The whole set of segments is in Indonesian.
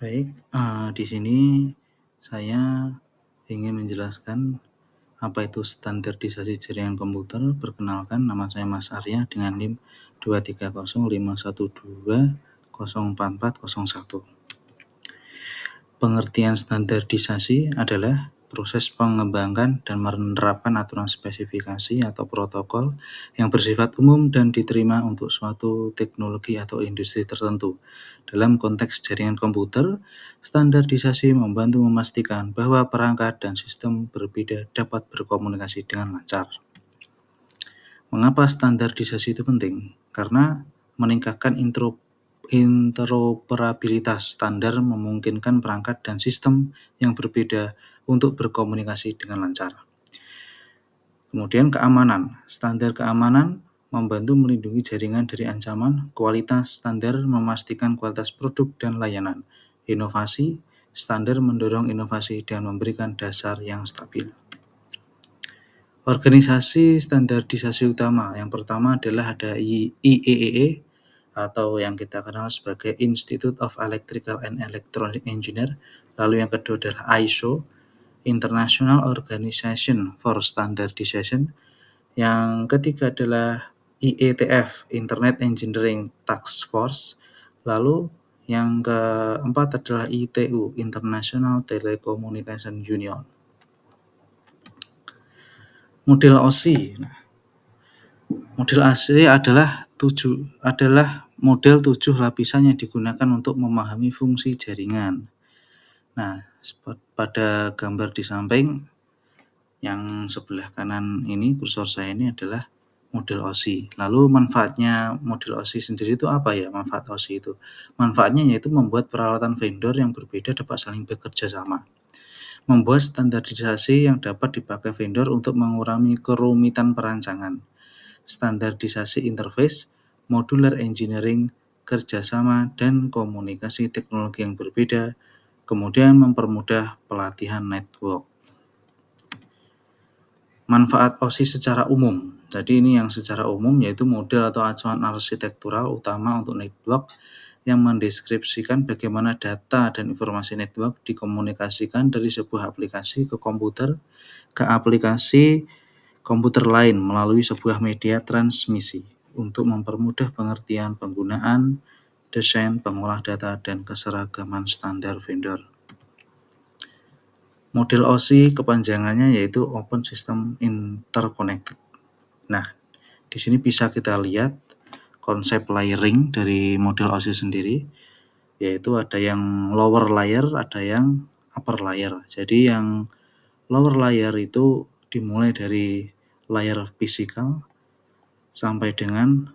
Baik, di sini saya ingin menjelaskan apa itu standarisasi jaringan komputer. Perkenalkan, nama saya Mas Arya dengan NIM 2305122044401. Pengertian standarisasi adalah proses pengembangan dan menerapkan aturan spesifikasi atau protokol yang bersifat umum dan diterima untuk suatu teknologi atau industri tertentu. Dalam konteks jaringan komputer, standarisasi membantu memastikan bahwa perangkat dan sistem berbeda dapat berkomunikasi dengan lancar. Mengapa standarisasi itu penting? Karena meningkatkan interoperabilitas. Standar memungkinkan perangkat dan sistem yang berbeda untuk berkomunikasi dengan lancar. Kemudian keamanan. Standar keamanan membantu melindungi jaringan dari ancaman. Kualitas standar memastikan kualitas produk dan layanan. Inovasi, standar mendorong inovasi dan memberikan dasar yang stabil. Organisasi standarisasi utama. Yang pertama adalah ada IEEE atau yang kita kenal sebagai Institute of Electrical and Electronic Engineer. Lalu yang kedua adalah ISO, International Organization for Standardization. Yang ketiga adalah IETF, Internet Engineering Task Force. Lalu yang keempat adalah ITU, International Telecommunication Union. Model OSI. Model OSI adalah model 7 lapisan yang digunakan untuk memahami fungsi jaringan. Nah, pada gambar di samping yang sebelah kanan ini, kursor saya ini adalah model OSI. Lalu manfaatnya model OSI sendiri itu apa ya? Manfaat OSI itu, manfaatnya yaitu membuat peralatan vendor yang berbeda dapat saling bekerja sama. Membuat standarisasi yang dapat dipakai vendor untuk mengurangi kerumitan perancangan. Standarisasi interface, modular engineering, kerjasama, dan komunikasi teknologi yang berbeda, kemudian mempermudah pelatihan network. Manfaat OSI secara umum. Jadi ini yang secara umum yaitu model atau acuan arsitektural utama untuk network yang mendeskripsikan bagaimana data dan informasi network dikomunikasikan dari sebuah aplikasi ke komputer ke aplikasi komputer lain melalui sebuah media transmisi untuk mempermudah pengertian penggunaan, desain, pengolah data, dan keseragaman standar vendor. Model OSI kepanjangannya yaitu Open System Interconnected. Nah, di sini bisa kita lihat konsep layering dari model OSI sendiri, yaitu ada yang lower layer, ada yang upper layer. Jadi yang lower layer itu dimulai dari layer physical sampai dengan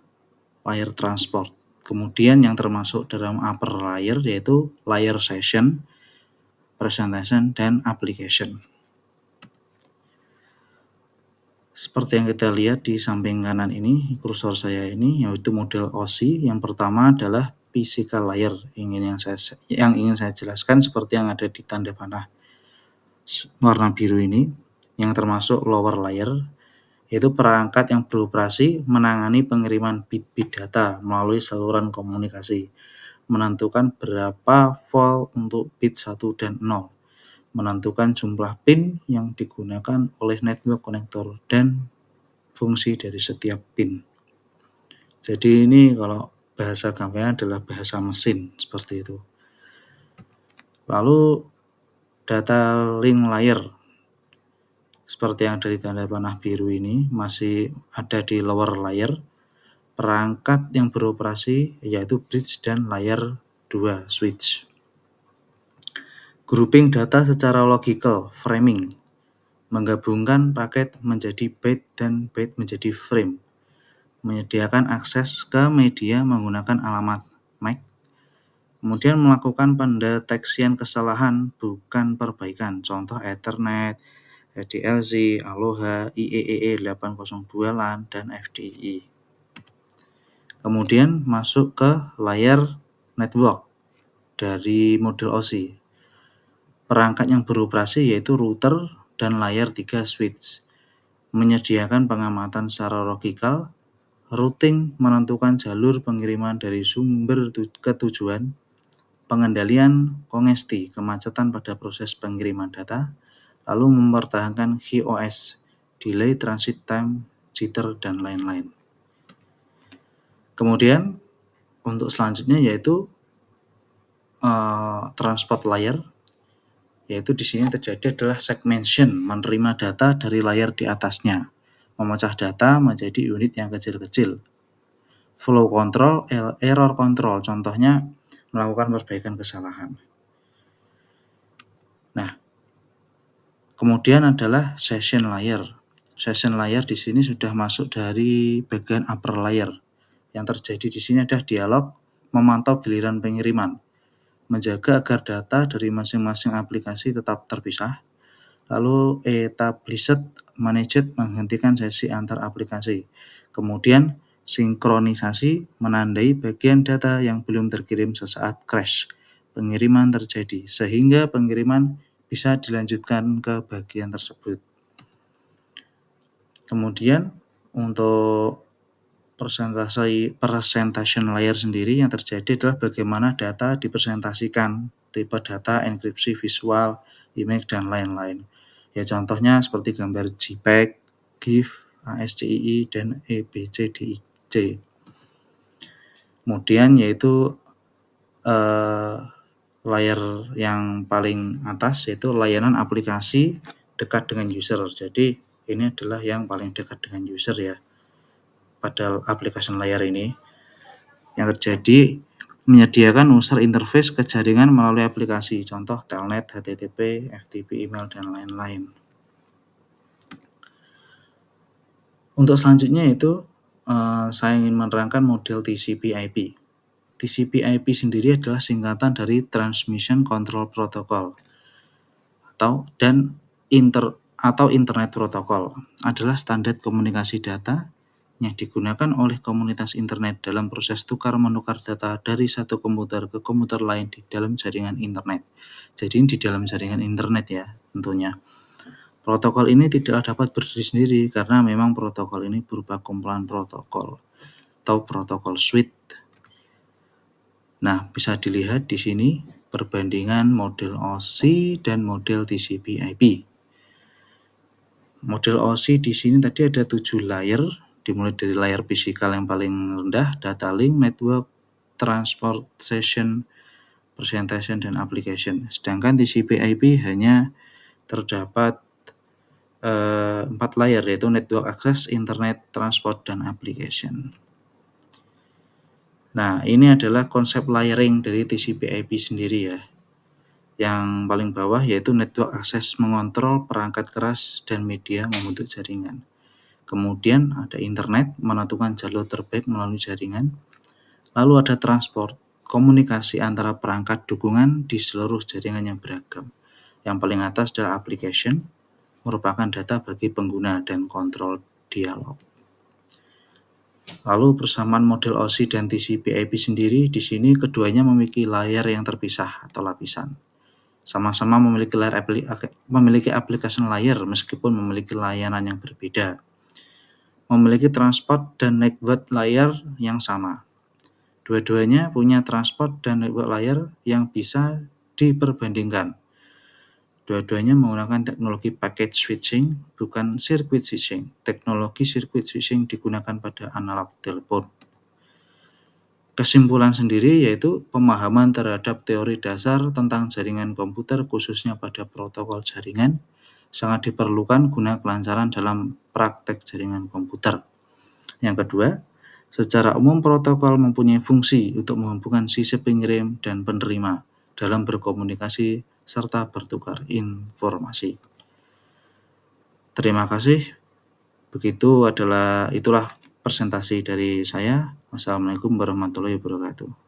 layer transport. Kemudian yang termasuk dalam upper layer yaitu layer session, presentation, dan application. Seperti yang kita lihat di samping kanan ini, kursor saya ini, yaitu model OSI. Yang pertama adalah physical layer. Yang ingin saya jelaskan seperti yang ada di tanda panah warna biru ini, yang termasuk lower layer, yaitu perangkat yang beroperasi menangani pengiriman bit-bit data melalui saluran komunikasi, menentukan berapa volt untuk bit 1 dan 0, menentukan jumlah pin yang digunakan oleh network konektor dan fungsi dari setiap pin. Jadi ini kalau bahasa gampangnya adalah bahasa mesin seperti itu. Lalu data link layer seperti yang ada di tanda panah biru ini masih ada di lower layer. Perangkat yang beroperasi yaitu bridge dan layer 2 switch. Grouping data secara logical, framing, menggabungkan paket menjadi byte dan byte menjadi frame, menyediakan akses ke media menggunakan alamat MAC, kemudian melakukan pendeteksian kesalahan bukan perbaikan, contoh Ethernet, EDLZ, Aloha, IEEE 802 LAN, dan FDI. Kemudian masuk ke layer network dari model OSI. Perangkat yang beroperasi yaitu router dan layer 3 switch, menyediakan pengamatan secara logikal, routing menentukan jalur pengiriman dari sumber ke tujuan, pengendalian kongesti, kemacetan pada proses pengiriman data, lalu mempertahankan QoS, delay transit time, jitter, dan lain-lain. Kemudian untuk selanjutnya yaitu transport layer, yaitu di sini terjadi adalah segmentation, menerima data dari layar di atasnya, memecah data menjadi unit yang kecil-kecil. Flow control, error control, contohnya melakukan perbaikan kesalahan. Nah, kemudian adalah session layer. Session layer di sini sudah masuk dari bagian upper layer. Yang terjadi di sini adalah dialog memantau giliran pengiriman, menjaga agar data dari masing-masing aplikasi tetap terpisah. Lalu established managed menghentikan sesi antar aplikasi. Kemudian sinkronisasi menandai bagian data yang belum terkirim sesaat crash pengiriman terjadi, sehingga pengiriman bisa dilanjutkan ke bagian tersebut. Kemudian untuk presentation layer sendiri yang terjadi adalah bagaimana data dipresentasikan, tipe data, enkripsi visual, image, dan lain-lain. Ya contohnya seperti gambar JPEG, GIF, ASCII, dan EBCDIC. Kemudian yaitu layer yang paling atas yaitu layanan aplikasi dekat dengan user. Jadi ini adalah yang paling dekat dengan user ya. Pada application layer ini yang terjadi menyediakan user interface ke jaringan melalui aplikasi, contoh telnet, HTTP, FTP, email, dan lain-lain. Untuk selanjutnya itu saya ingin menerangkan model TCP/IP. TCP/IP sendiri adalah singkatan dari Transmission Control Protocol atau Internet Protocol, adalah standar komunikasi data yang digunakan oleh komunitas internet dalam proses tukar-menukar data dari satu komputer ke komputer lain di dalam jaringan internet. Jadi di dalam jaringan internet ya tentunya. Protokol ini tidak dapat berdiri sendiri karena memang protokol ini berupa kumpulan protokol atau protokol suite. Nah, bisa dilihat di sini perbandingan model OSI dan model TCP/IP. Model OSI di sini tadi ada 7 layer, dimulai dari layer fisikal yang paling rendah, data link, network, transportation, presentation, dan application. Sedangkan TCP/IP hanya terdapat 4 layer, yaitu network access, internet, transport, dan application. Nah, ini adalah konsep layering dari TCP/IP sendiri ya. Yang paling bawah yaitu network access mengontrol perangkat keras dan media membentuk jaringan. Kemudian ada internet menentukan jalur terbaik melalui jaringan. Lalu ada transport, komunikasi antara perangkat dukungan di seluruh jaringan yang beragam. Yang paling atas adalah application, merupakan data bagi pengguna dan kontrol dialog. Lalu persamaan model OSI dan TCP/IP sendiri, di sini keduanya memiliki layar yang terpisah atau lapisan. Sama-sama memiliki application layer meskipun memiliki layanan yang berbeda. Memiliki transport dan network layer yang sama. Dua-duanya punya transport dan network layer yang bisa diperbandingkan. Dua-duanya menggunakan teknologi packet switching, bukan circuit switching. Teknologi circuit switching digunakan pada analog telepon. Kesimpulan sendiri yaitu pemahaman terhadap teori dasar tentang jaringan komputer khususnya pada protokol jaringan sangat diperlukan guna kelancaran dalam praktek jaringan komputer. Yang kedua, secara umum protokol mempunyai fungsi untuk menghubungkan sisi pengirim dan penerima dalam berkomunikasi serta bertukar informasi. Terima kasih. Itulah presentasi dari saya. Wassalamualaikum warahmatullahi wabarakatuh.